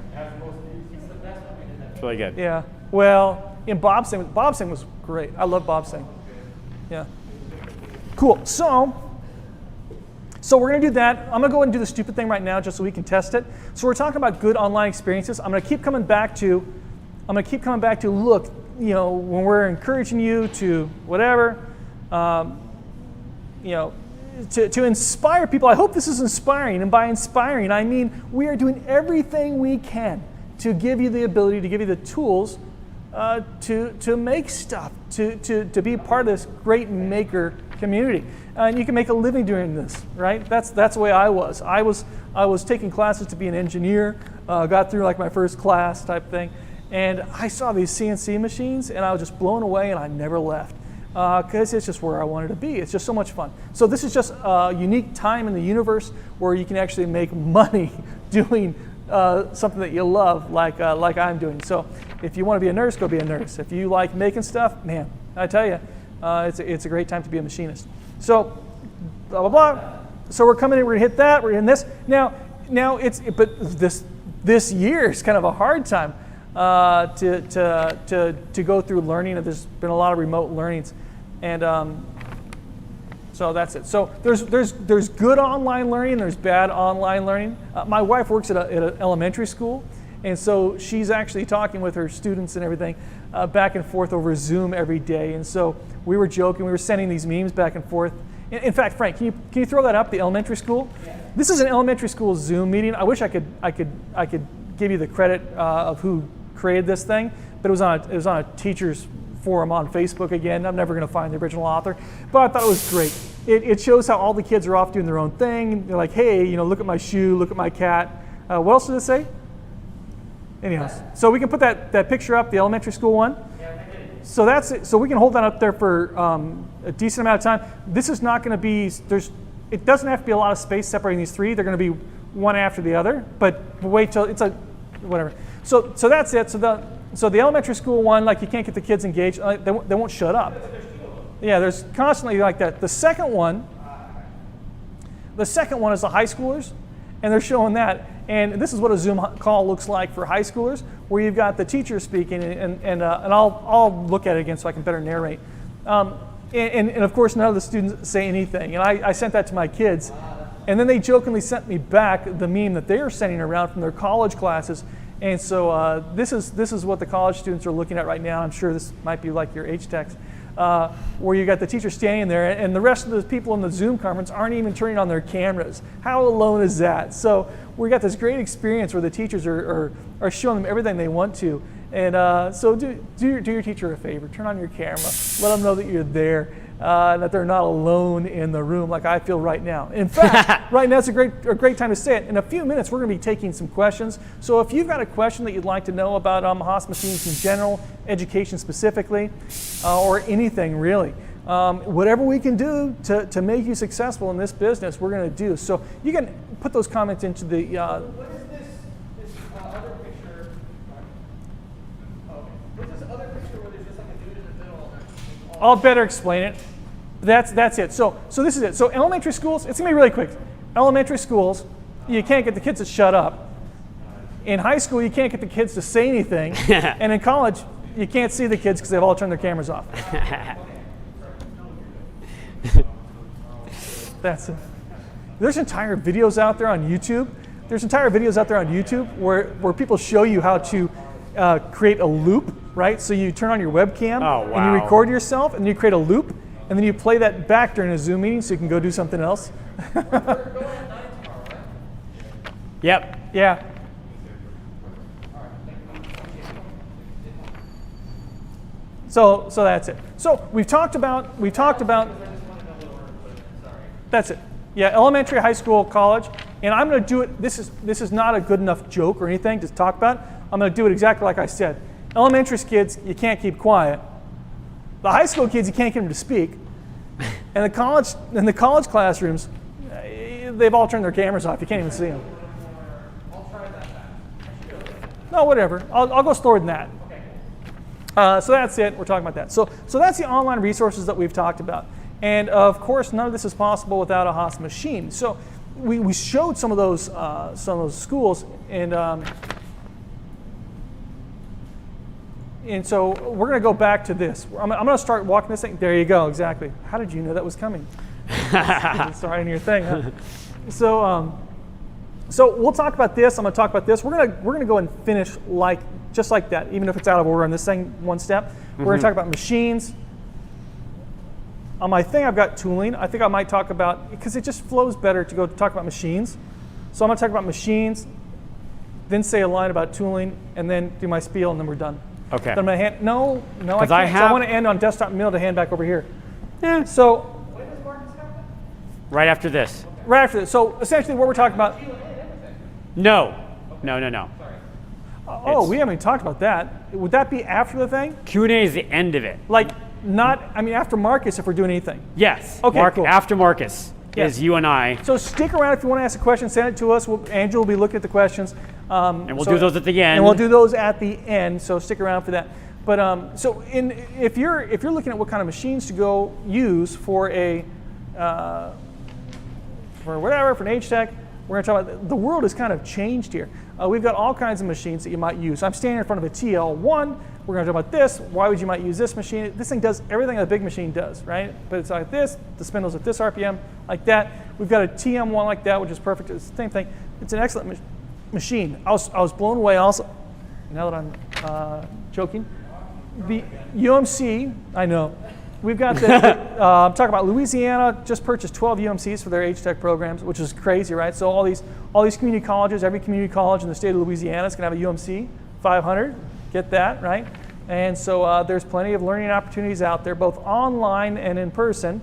It's really good.
Yeah. Well, in Bobsing was great. I love Bobsing. Yeah. Cool. So we're going to do that. I'm going to go ahead and do the stupid thing right now just so we can test it. So we're talking about good online experiences. I'm going to keep coming back to look, when we're encouraging you to whatever, to inspire people. I hope this is inspiring. And by inspiring, I mean we are doing everything we can to give you the ability, to give you the tools to make stuff, to be part of this great maker community. And you can make a living doing this, right? That's the way I was. I was taking classes to be an engineer, got through like my first class type thing, and I saw these CNC machines, and I was just blown away, and I never left. Because it's just where I wanted to be. It's just so much fun. So this is just a unique time in the universe where you can actually make money doing something that you love, like I'm doing. So if you want to be a nurse, go be a nurse. If you like making stuff, man, I tell you, it's a great time to be a machinist. So blah blah blah. So we're coming in. We're gonna hit that. We're in this now. But this year is kind of a hard time to go through learning. There's been a lot of remote learnings, and so that's it. So there's good online learning. There's bad online learning. My wife works at an elementary school, and so she's actually talking with her students and everything back and forth over Zoom every day. And so we were joking. We were sending these memes back and forth. In fact, Frank, can you throw that up? The elementary school. Yeah. This is an elementary school Zoom meeting. I wish I could give you the credit of who created this thing, but it was on a teacher's forum on Facebook again. I'm never going to find the original author, but I thought it was great. It shows how all the kids are off doing their own thing. They're like, hey, look at my shoe, look at my cat. What else did it say? Anyhow, so we can put that picture up, the elementary school one. So that's it. So we can hold that up there for a decent amount of time. This is not going to be, it doesn't have to be a lot of space separating these three. They're going to be one after the other, but wait till whatever. So that's it. So the elementary school one, like you can't get the kids engaged. They won't shut up. Yeah, there's constantly like that. The second one is the high schoolers, and they're showing that. And this is what a Zoom call looks like for high schoolers, where you've got the teacher speaking, and I'll look at it again so I can better narrate. And of course, none of the students say anything. And I sent that to my kids, and then they jokingly sent me back the meme that they are sending around from their college classes. And so this is what the college students are looking at right now. I'm sure this might be like your H-Text, where you got the teacher standing there, and the rest of the people in the Zoom conference aren't even turning on their cameras. How alone is that? So we got this great experience where the teachers are showing them everything they want to. And so do your teacher a favor. Turn on your camera. Let them know that you're there, that they're not alone in the room like I feel right now. In fact, right now it's a great time to say it. In a few minutes, we're going to be taking some questions. So if you've got a question that you'd like to know about Haas Machines in general, education specifically, or anything really, whatever we can do to make you successful in this business, we're going to do. So you can put those comments into the...
What is this other picture? What's this other picture where there's just like a dude in the middle?
I'll better explain it. That's it. So this is it. So elementary schools, it's going to be really quick. Elementary schools, you can't get the kids to shut up. In high school, you can't get the kids to say anything. And in college, you can't see the kids because they've all turned their cameras off. That's it. There's entire videos out there on YouTube. Where people show you how to create a loop, right? So you turn on your webcam and you record yourself, and you create a loop, and then you play that back during a Zoom meeting so you can go do something else.
Yep.
Yeah. So that's it. So we've talked about. That's it. Yeah, elementary, high school, college, and I'm going to do it. This is not a good enough joke or anything to talk about. I'm going to do it exactly like I said. Elementary kids, you can't keep quiet. The high school kids, you can't get them to speak. And the college classrooms, they've all turned their cameras off. You can't even see them.
I'll try that.
No, whatever. I'll go slower than that. So that's it. We're talking about that. So that's the online resources that we've talked about. And of course, none of this is possible without a Haas machine. So we showed some of those schools, and so we're going to go back to this. I'm going to start walking this thing. There you go. Exactly. How did you know that was coming? It's right in your thing. Huh? So we'll talk about this. I'm going to talk about this. We're going to go and finish just like that, even if it's out of order on this thing one step. We're going to talk about machines. On my thing, I've got tooling. I think I might talk about, because it just flows better to go talk about machines. So I'm going to talk about machines, then say a line about tooling, and then do my spiel, and then we're done.
Okay.
That I'm gonna hand. No, I
'Cause
can't.
I
So
have-
I want to end on desktop mill to hand back over here.
Eh,
So
When does Marcus have that?
right after this.
right after this. So essentially, what we're talking about.
No.
Oh,
It's-
we haven't even talked about that. Would that be after the thing?
Q&A is the end of it.
Like not. I mean, after Marcus, if we're doing anything.
Yes.
Okay, cool.
After Marcus
Yes.
is you and I,
So stick around if you want to ask a question. Send it to us. Andrew will be looking at the questions.
and we'll do those at the end.
And we'll do those at the end. So stick around for that. But if you're looking at what kind of machines to go use for a for whatever, for an H-Tech, we're going to talk about the world has kind of changed here. We've got all kinds of machines that you might use. I'm standing in front of a TL1. We're going to talk about this. Why would you might use this machine? This thing does everything a big machine does, right? But it's like this. The spindle's at this RPM, like that. We've got a TM1 like that, which is perfect. It's the same thing. It's an excellent machine. I was blown away also. Now that I'm joking, the UMC. I know. We've got the, I'm talking about Louisiana just purchased 12 UMCs for their H-Tech programs, which is crazy, right? So all these community colleges, every community college in the state of Louisiana is going to have a UMC 500. Get that, right? And so there's plenty of learning opportunities out there, both online and in person.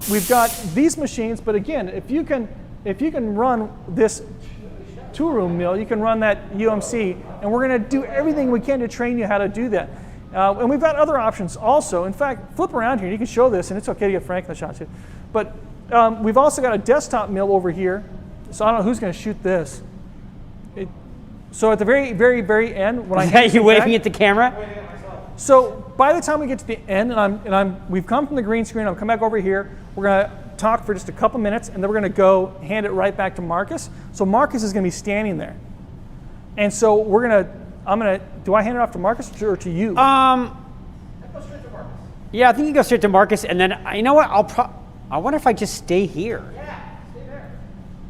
We've got these machines, but again, if you can run this two-room mill, you can run that UMC, and we're going to do everything we can to train you how to do that. And we've got other options also. In fact, flip around here. You can show this, and it's okay to get Frank in the shot too. But we've also got a desktop mill over here. So I don't know who's going to shoot this. So at the very, very, very end, when I
Is
hand
that you
it
waving
back-
at the camera?
So by the time we get to the end, we've come from the green screen. I'm come back over here. We're going to talk for just a couple minutes, and then we're going to go hand it right back to Marcus. So Marcus is going to be standing there, and so do I hand it off to Marcus or to you?
Yeah, I think you go straight to Marcus, and then you know what? I wonder if I just stay here.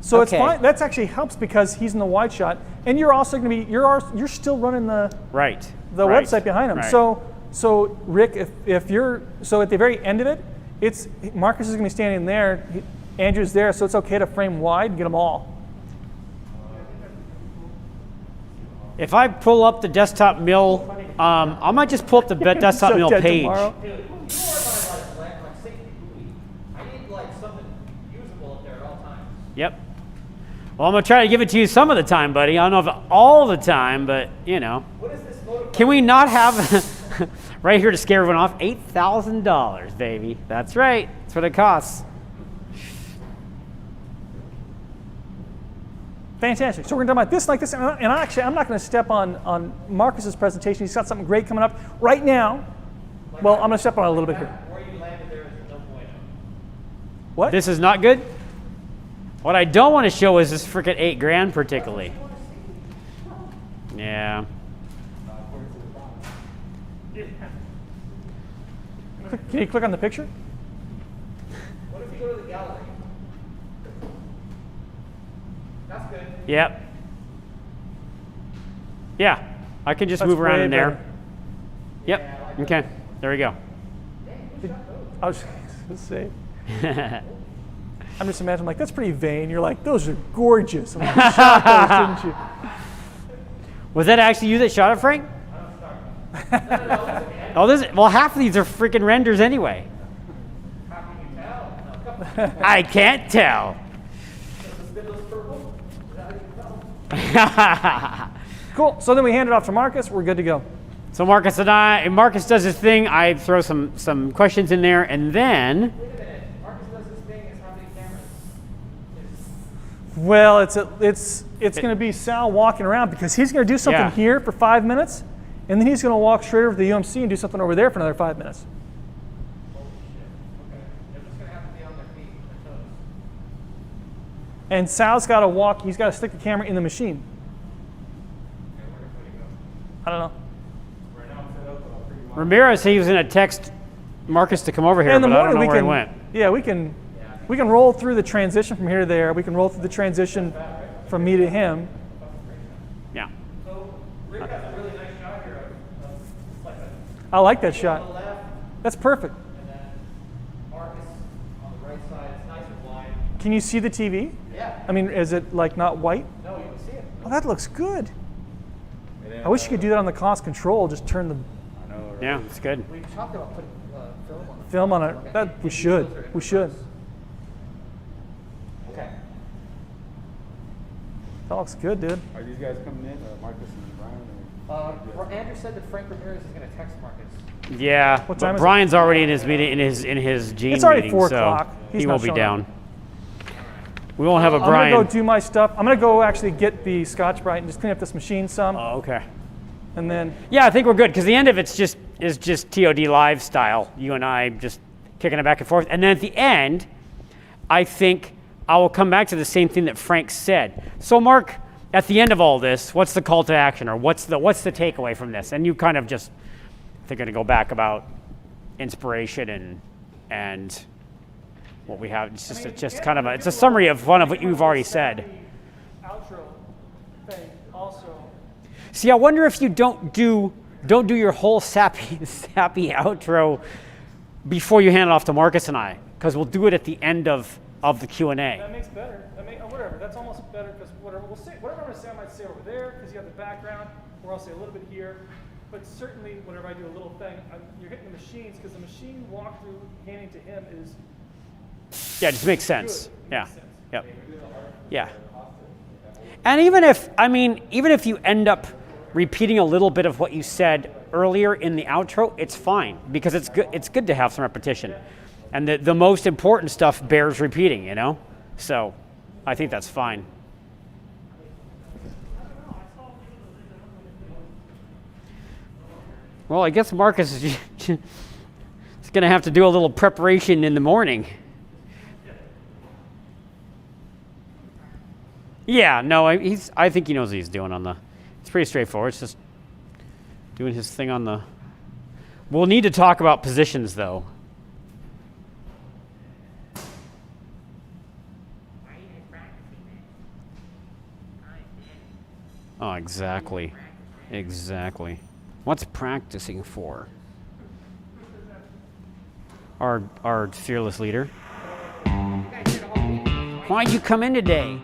So it's
Okay.
fine. That actually helps because he's in the wide shot, and you're also going to be you're still running the
Right.
website behind him.
Right.
So Rick, if you're at the very end of it, it's Marcus is going to be standing there, Andrew's there, so it's okay to frame wide and get them all.
If I pull up the desktop mill, I might just pull up the desktop
So
mill
dead
page.
tomorrow.
Dude, you are my like safety buoy. I need like something usable up there at all times.
Yep. Well, I'm gonna try to give it to you some of the time, buddy. I don't know if all the time, but you know.
What is this motor?
Can we not have right here to scare everyone off? $8,000, baby. That's right. That's what it costs.
Fantastic. So we're going to talk about this like this, and actually I'm not going to step on Marcus's presentation. He's got something great coming up right now. Well, I'm going to step on it a little bit here.
Where you landed there is no bueno.
What?
This is not good. What I don't want to show is this freaking $8,000 particularly. Yeah.
Can you click on the picture?
What if you go to the gallery? That's good.
Yep. Yeah. I can just
That's
move around
way
in there.
better.
Yep. Okay. There we go.
I was going to say. I'm just imagining like that's pretty vain. You're like those are gorgeous. I'm like, you shot those, didn't you?
Was that actually you that shot it, Frank? Oh, well, half of these are freaking renders anyway.
How can you tell? No, come on.
I can't tell.
The spindle's purple? Is that how you can tell?
Cool. So then we hand it off to Marcus. We're good to go.
So Marcus does his thing. I throw some questions in there, and then
Wait a minute. Marcus does this thing as how many cameras?
Well, it's going to be Sal walking around because he's going to do something
Yeah.
here for 5 minutes, and then he's going to walk straight over to the UMC and do something over there for another 5 minutes.
Holy shit. Okay. They're just going to have to be on their feet, their toes.
And Sal's got to walk. He's got to stick the camera in the machine.
Okay, where do you go?
I don't know.
Right now, I'm set up, but I'll pretty much.
Ramirez, he was going to text Marcus to come over here,
in the
but I don't
morning
know
we
where
can.
he went.
Yeah, we can roll through the transition from here to there. We can roll through the transition from me to him.
Yeah.
So, Rick has a really nice shot here of like a
I like that
on the
shot.
left,
That's perfect.
and then Marcus on the right side. It's nice and wide.
Can you see the TV?
Yeah.
I mean, is it like not white?
No, you can see it.
Oh, that looks good. I wish you could do that on the cost control. Just turn the
Yeah, it's good.
We talked about putting film on.
Film on it. That we should. We should.
Okay.
That looks good, dude.
Are these guys coming in, Marcus and Brian?
Andrew said that Frank Ramirez is going to text Marcus.
Yeah,
What time
but
is it?
Brian's already in his meeting in his Gene
It's already
meeting,
4
so
o'clock. He's
he
not
won't be
showing
down.
up.
We won't have a
I'm
Brian.
gonna go do my stuff. I'm gonna go actually get the Scotch-Brite and just clean up this machine some,
Oh, okay.
and then
Yeah, I think we're good because the end of it's just TOD live style. You and I just kicking it back and forth, and then at the end, I think I will come back to the same thing that Frank said. So, Mark, at the end of all this, what's the call to action, or what's the takeaway from this? And you kind of just, I think, going to go back about inspiration and what we have. It's just kind of it's a summary of one of what you've already said.
outro thing also.
See, I wonder if you don't do your whole sappy outro before you hand it off to Marcus and I, because we'll do it at the end of the Q&A.
That makes better. Whatever. That's almost better because whatever we'll say, whatever I'm gonna say, I might say over there because you have the background, or I'll say a little bit here. But certainly, whenever I do a little thing, you're hitting the machines because the machine walkthrough handing to him is
Yeah, it just makes sense.
good.
Yeah.
Makes sense.
Yep. Yeah. And even if you end up repeating a little bit of what you said earlier in the outro, it's fine because it's good to have some repetition. And the most important stuff bears repeating, you know? So I think that's fine. Well, I guess Marcus is going to have to do a little preparation in the morning. Yeah, no, I think he knows what he's doing on the. It's pretty straightforward. It's just doing his thing on the. We'll need to talk about positions, though. Oh, exactly. Exactly. What's practicing for? Our fearless leader. Why'd you come in today?